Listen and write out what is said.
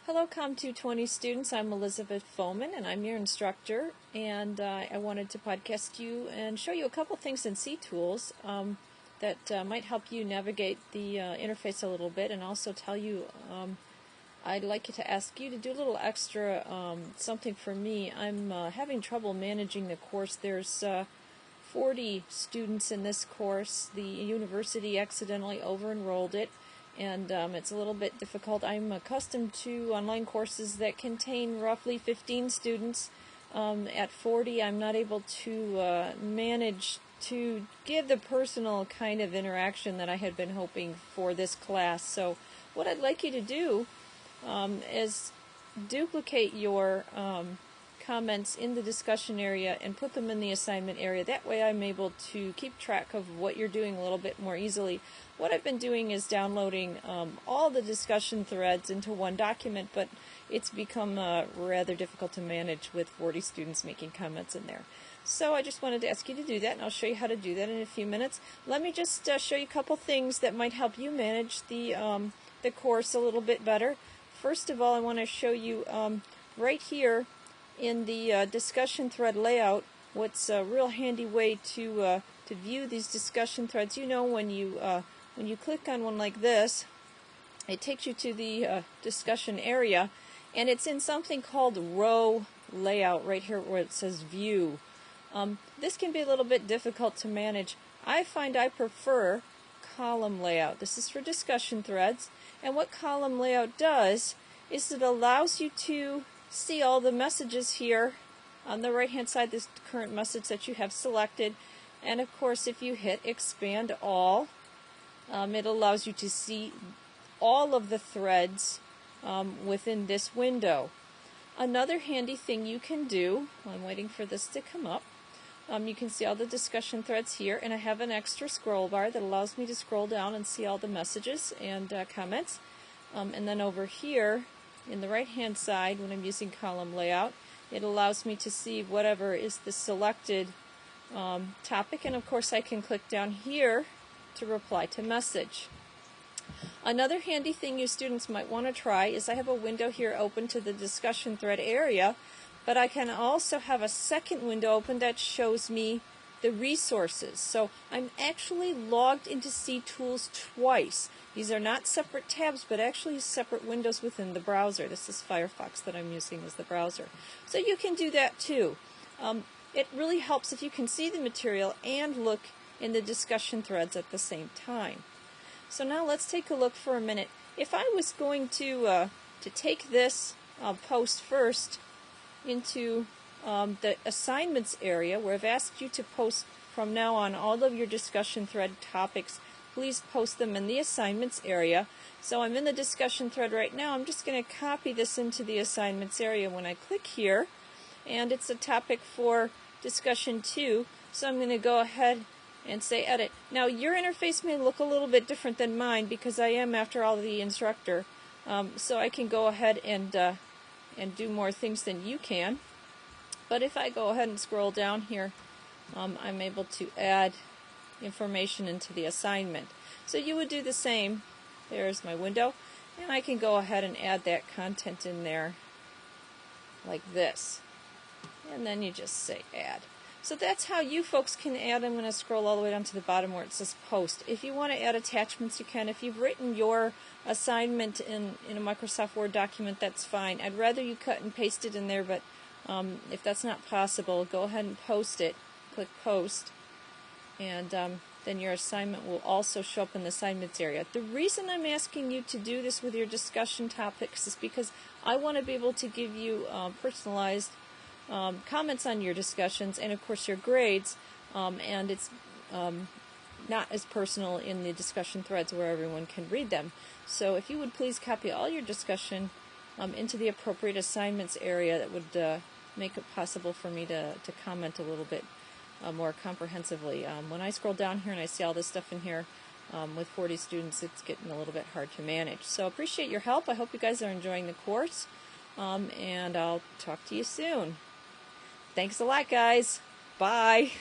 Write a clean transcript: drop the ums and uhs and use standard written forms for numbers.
Hello Comm 220 students, I'm Elizabeth Foman and I'm your instructor, and I wanted to podcast you and show you a couple things in Ctools that might help you navigate the interface a little bit, and also tell you I'd like to ask you to do a little extra something for me. I'm having trouble managing the course. There's 40 students in this course. The university accidentally over-enrolled it, and it's a little bit difficult. I'm accustomed to online courses that contain roughly 15 students. At 40, I'm not able to manage to give the personal kind of interaction that I had been hoping for this class. So what I'd like you to do is duplicate your comments in the discussion area and put them in the assignment area. That way I'm able to keep track of what you're doing a little bit more easily. What I've been doing is downloading all the discussion threads into one document, but it's become rather difficult to manage with 40 students making comments in there. So I just wanted to ask you to do that, and I'll show you how to do that in a few minutes. Let me just show you a couple things that might help you manage the course a little bit better. First of all, I want to show you right here in the discussion thread layout what's a real handy way to view these discussion threads. You know, when you click on one like this, it takes you to the discussion area, and it's in something called row layout right here where it says view. This can be a little bit difficult to manage. I find I prefer column layout. This is for discussion threads, and what column layout does is it allows you to see all the messages here on the right hand side, this current message that you have selected, and of course if you hit expand all, it allows you to see all of the threads within this window. Another handy thing you can do, while I'm waiting for this to come up, you can see all the discussion threads here, and I have an extra scroll bar that allows me to scroll down and see all the messages and comments. And then over here in the right hand side, when I'm using column layout, it allows me to see whatever is the selected topic, and of course I can click down here to reply to message. Another handy thing you students might want to try is I have a window here open to the discussion thread area, but I can also have a second window open that shows me the resources. So I'm actually logged into Ctools twice. These are not separate tabs, but actually separate windows within the browser. This is Firefox that I'm using as the browser. So you can do that too. It really helps if you can see the material and look in the discussion threads at the same time. So now let's take a look for a minute. If I was going to take this post first into the assignments area, where I've asked you to post from now on all of your discussion thread topics, please post them in the assignments area. So I'm in the discussion thread right now. I'm just going to copy this into the assignments area when I click here, and it's a topic for discussion 2, so I'm going to go ahead and say edit. Now your interface may look a little bit different than mine because I am, after all, the instructor, so I can go ahead and do more things than you can. But if I go ahead and scroll down here, I'm able to add information into the assignment. So you would do the same. There's my window, and I can go ahead and add that content in there like this. And then you just say add. So that's how you folks can add. I'm going to scroll all the way down to the bottom where it says post. If you want to add attachments, you can. If you've written your assignment in a Microsoft Word document, that's fine. I'd rather you cut and paste it in there, but if that's not possible, go ahead and post it. Click post, and then your assignment will also show up in the assignments area. The reason I'm asking you to do this with your discussion topics is because I want to be able to give you personalized comments on your discussions, and of course your grades, and it's not as personal in the discussion threads where everyone can read them. So if you would please copy all your discussion into the appropriate assignments area, that would make it possible for me to comment a little bit more comprehensively. When I scroll down here and I see all this stuff in here with 40 students, it's getting a little bit hard to manage. So appreciate your help. I hope you guys are enjoying the course, and I'll talk to you soon. Thanks a lot, guys. Bye.